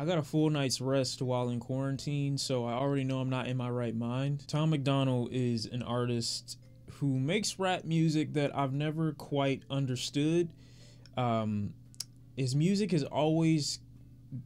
I got a full night's rest while in quarantine, so I already know I'm not in my right mind. Tom MacDonald is an artist who makes rap music that I've never quite understood. His music has always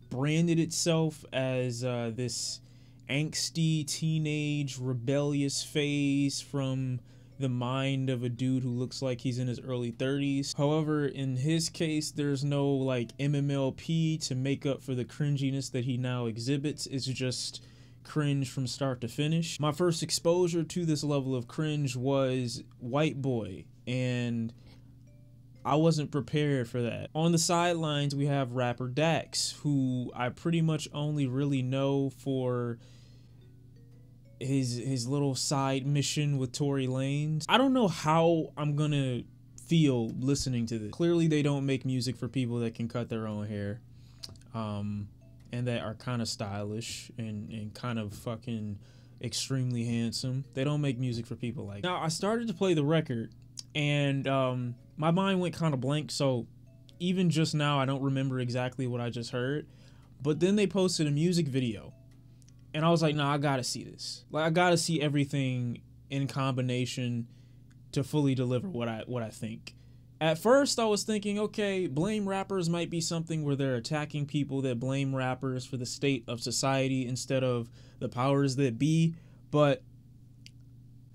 branded itself as this angsty teenage rebellious phase from the mind of a dude who looks like he's in his early 30s. However, in his case, there's no like MMLP to make up for the cringiness that he now exhibits. It's just cringe from start to finish. My first exposure to this level of cringe was White Boy, and I wasn't prepared for that. On the sidelines, we have rapper Dax, who I pretty much only really know for his little side mission with Tory Lanez. I don't know how I'm gonna feel listening to this. Clearly they don't make music for people that can cut their own hair, and that are kind of stylish and kind of fucking extremely handsome. They don't make music for people like that. Now I started to play the record, and my mind went kind of blank, so even just now I don't remember exactly what I just heard. But then they posted a music video, and I was like, nah, I gotta see this. Like, I gotta see everything in combination to fully deliver what I think. At first, I was thinking, okay, blame rappers might be something where they're attacking people that blame rappers for the state of society instead of the powers that be, but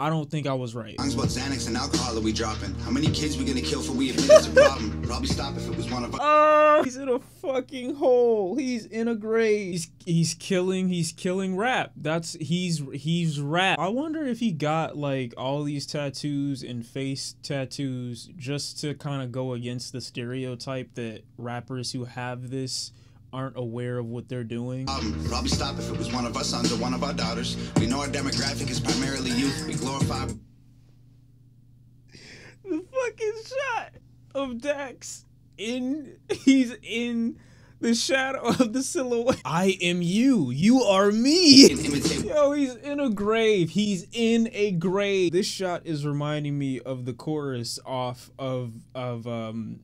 I don't think I was right. Songs about Xanax and alcohol that we dropping. How many kids we gonna kill for we admit it's a problem? Probably stop if it was one of us. Oh, he's in a fucking hole. He's in a grave. He's killing rap. He's rap. I wonder if he got like all these tattoos and face tattoos just to kind of go against the stereotype that rappers who have this aren't aware of what they're doing. Probably stop if it was one of us sons or one of our daughters. We know our demographic is primarily youth. We glorify the fucking shot of Dax he's in the shadow of the silhouette. I am you. You are me. Yo, he's in a grave. He's in a grave. This shot is reminding me of the chorus off of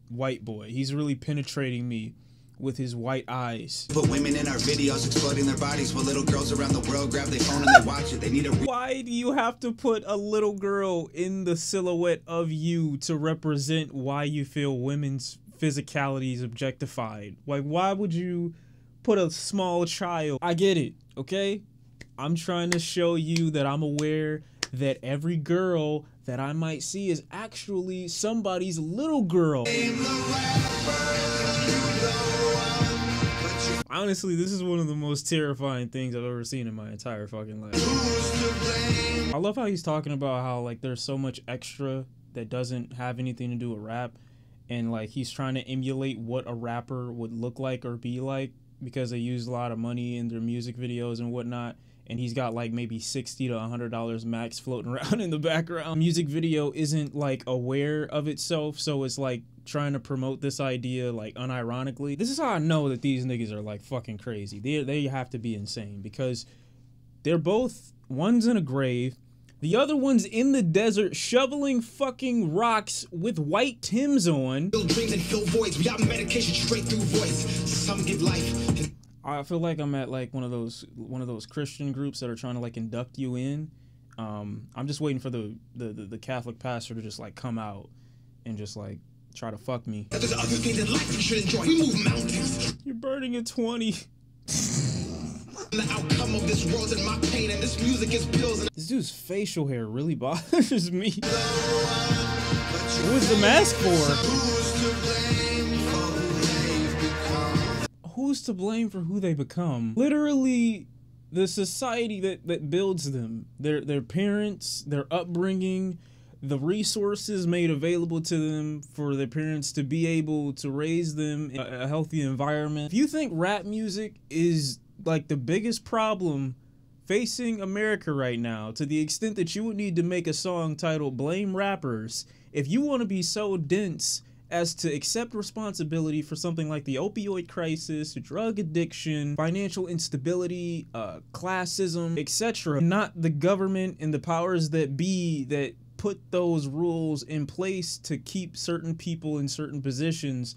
White Boy. He's really penetrating me with his white eyes. Put women in our videos exploiting their bodies while little girls around the world grab their phone and they watch it. They need a Why do you have to put a little girl in the silhouette of you to represent why you feel women's physicality is objectified? Like, why would you put a small child? I get it, okay? I'm trying to show you that I'm aware that every girl that I might see is actually somebody's little girl. Honestly, this is one of the most terrifying things I've ever seen in my entire fucking life. I love how he's talking about how like there's so much extra that doesn't have anything to do with rap, and like he's trying to emulate what a rapper would look like or be like because they use a lot of money in their music videos and whatnot, and he's got like maybe $60 to $100 max floating around in the background. Music video isn't like aware of itself, so it's like trying to promote this idea like unironically. This is how I know that these niggas are like fucking crazy. They have to be insane because they're both, one's in a grave, the other one's in the desert shoveling fucking rocks with white Timbs on. dreams and fill voids. We got medication straight through voice. Some give life. I feel like I'm at like one of those Christian groups that are trying to like induct you in. I'm just waiting for the Catholic pastor to just like come out and just like try to fuck me. There's other things in life you should enjoy. We move mountains. You're burning a 20. The outcome of this world and my pain, and this music is pills. And this dude's facial hair really bothers me. What was the mask for? Who's to blame for who they become? Literally, the society that builds them, their parents, their upbringing, the resources made available to them for their parents to be able to raise them in a healthy environment. If you think rap music is like the biggest problem facing America right now, to the extent that you would need to make a song titled Blame Rappers, if you want to be so dense as to accept responsibility for something like the opioid crisis, drug addiction, financial instability, classism, etc., not the government and the powers that be that put those rules in place to keep certain people in certain positions,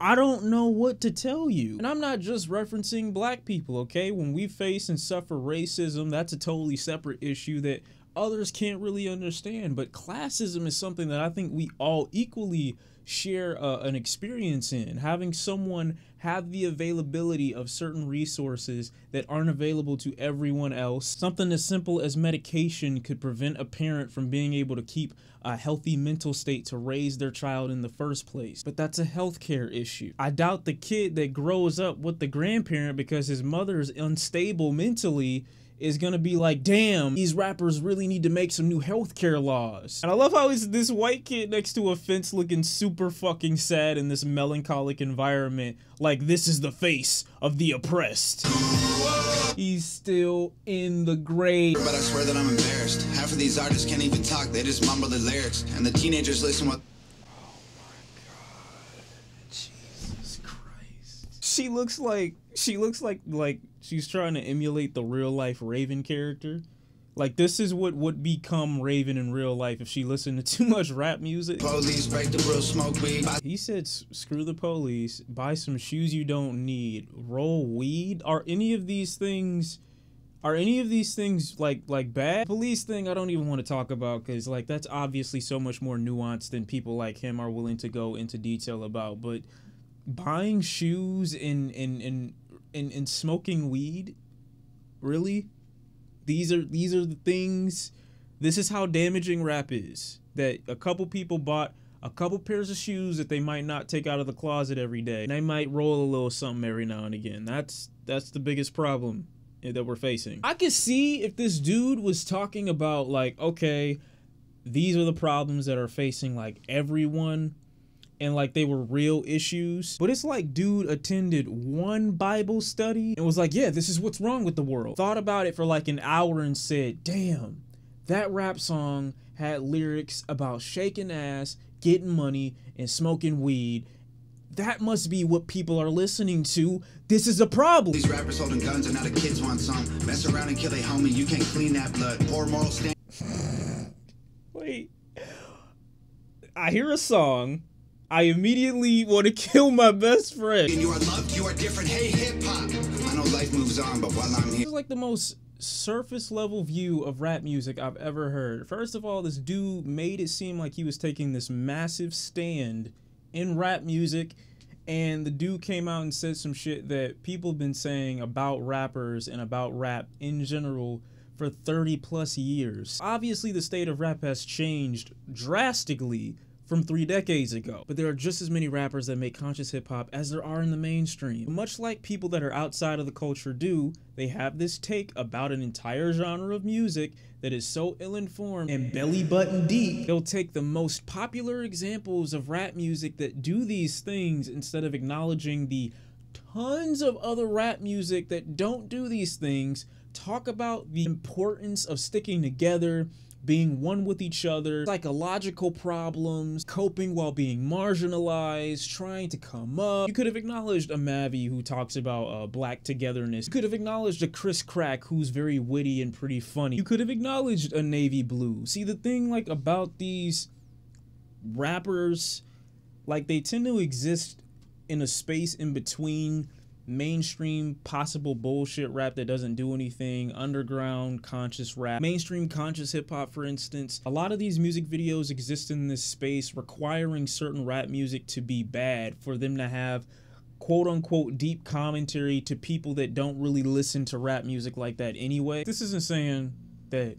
I don't know what to tell you. And I'm not just referencing black people, okay? When we face and suffer racism, that's a totally separate issue that others can't really understand. But classism is something that I think we all equally share an experience in. Having someone have the availability of certain resources that aren't available to everyone else. Something as simple as medication could prevent a parent from being able to keep a healthy mental state to raise their child in the first place. But that's a healthcare issue. I doubt the kid that grows up with the grandparent because his mother is unstable mentally is gonna be like, damn, these rappers really need to make some new healthcare laws. And I love how it's this white kid next to a fence looking super fucking sad in this melancholic environment, like this is the face of the oppressed. He's still in the grave. But I swear that I'm embarrassed. Half of these artists can't even talk, they just mumble the lyrics. And the teenagers listen what. Jesus Christ. She looks like she's trying to emulate the real life Raven character. Like, this is what would become Raven in real life if she listened to too much rap music. Police break the real smoke weed. He said, screw the police, buy some shoes you don't need, roll weed. Are any of these things like bad? Police thing I don't even want to talk about, because like that's obviously so much more nuanced than people like him are willing to go into detail about. But buying shoes and smoking weed, really? These are the things. This is how damaging rap is. That a couple people bought a couple pairs of shoes that they might not take out of the closet every day. And they might roll a little something every now and again. That's the biggest problem that we're facing. I could see if this dude was talking about like, okay, these are the problems that are facing like everyone, and like they were real issues. But it's like dude attended one Bible study and was like, yeah, this is what's wrong with the world. Thought about it for like an hour and said, damn, that rap song had lyrics about shaking ass, getting money, and smoking weed. That must be what people are listening to. This is a problem. These rappers holding guns and now the kids want some. Mess around and kill a homie, you can't clean that blood. Poor moral stand. Wait. I hear a song. I immediately want to kill my best friend. You are loved, you are different. Hey, hip hop. I know life moves on, but while I'm here. This is like the most surface level view of rap music I've ever heard. First of all, this dude made it seem like he was taking this massive stand in rap music, and the dude came out and said some shit that people have been saying about rappers and about rap in general for 30 plus years. Obviously, the state of rap has changed drastically from 3 decades ago, but there are just as many rappers that make conscious hip-hop as there are in the mainstream. Much like people that are outside of the culture do, they have this take about an entire genre of music that is so ill-informed and belly-button deep, they'll take the most popular examples of rap music that do these things instead of acknowledging the tons of other rap music that don't do these things, talk about the importance of sticking together, being one with each other, psychological problems, coping while being marginalized, trying to come up. You could have acknowledged a Mavi who talks about black togetherness. You could have acknowledged a Chris Crack who's very witty and pretty funny. You could have acknowledged a Navy Blue. See, the thing like about these rappers, like they tend to exist in a space in between mainstream possible bullshit rap that doesn't do anything, underground conscious rap, mainstream conscious hip-hop, for instance. A lot of these music videos exist in this space requiring certain rap music to be bad for them to have quote-unquote deep commentary to people that don't really listen to rap music like that anyway. This isn't saying that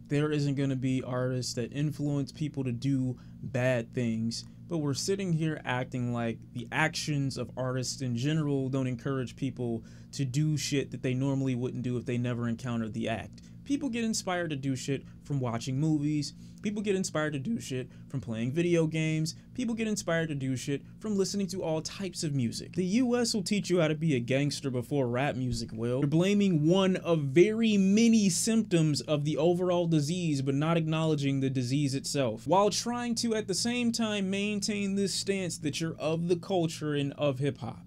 there isn't going to be artists that influence people to do bad things, but we're sitting here acting like the actions of artists in general don't encourage people to do shit that they normally wouldn't do if they never encountered the act. People get inspired to do shit from watching movies. People get inspired to do shit from playing video games. People get inspired to do shit from listening to all types of music. The US will teach you how to be a gangster before rap music will. You're blaming one of very many symptoms of the overall disease, but not acknowledging the disease itself, while trying to at the same time maintain this stance that you're of the culture and of hip-hop.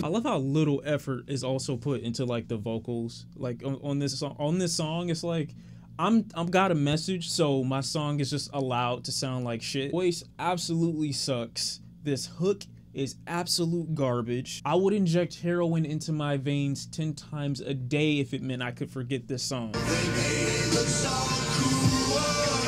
I love how little effort is also put into like the vocals. Like on this song, it's like I'm got a message, so my song is just allowed to sound like shit. Voice absolutely sucks. This hook is absolute garbage. I would inject heroin into my veins 10 times a day if it meant I could forget this song.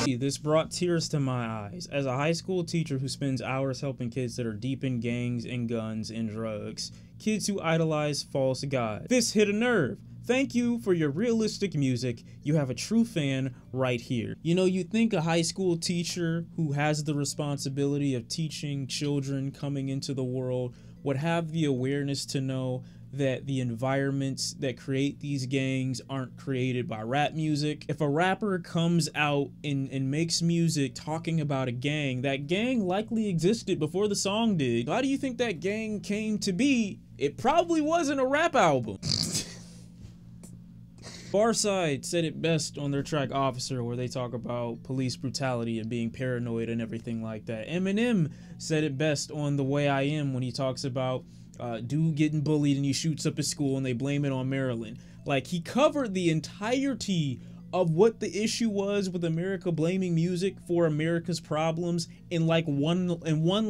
This brought tears to my eyes. As a high school teacher who spends hours helping kids that are deep in gangs and guns and drugs, kids who idolize false gods, this hit a nerve. Thank you for your realistic music. You have a true fan right here. You know, you'd think a high school teacher who has the responsibility of teaching children coming into the world would have the awareness to know that the environments that create these gangs aren't created by rap music. If a rapper comes out and makes music talking about a gang, that gang likely existed before the song did. How do you think that gang came to be? It probably wasn't a rap album. Farside said it best on their track Officer, where they talk about police brutality and being paranoid and everything like that. Eminem said it best on The Way I Am when he talks about dude getting bullied and he shoots up his school and they blame it on Maryland. Like, he covered the entirety of what the issue was with America blaming music for America's problems in like one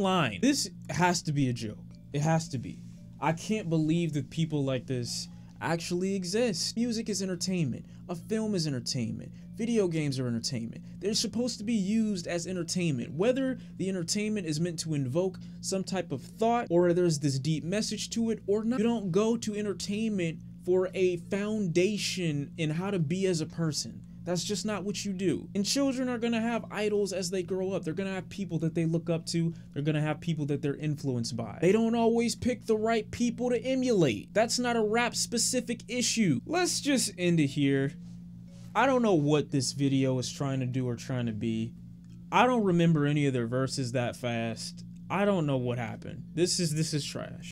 line. This has to be a joke. It has to be. I can't believe that people like this actually exist. Music is entertainment. A film is entertainment. Video games are entertainment. They're supposed to be used as entertainment. Whether the entertainment is meant to invoke some type of thought or there's this deep message to it or not, you don't go to entertainment for a foundation in how to be as a person. That's just not what you do. And children are gonna have idols as they grow up. They're gonna have people that they look up to. They're gonna have people that they're influenced by. They don't always pick the right people to emulate. That's not a rap specific issue. Let's just end it here. I don't know what this video is trying to do or trying to be. I don't remember any of their verses that fast. I don't know what happened. This is trash.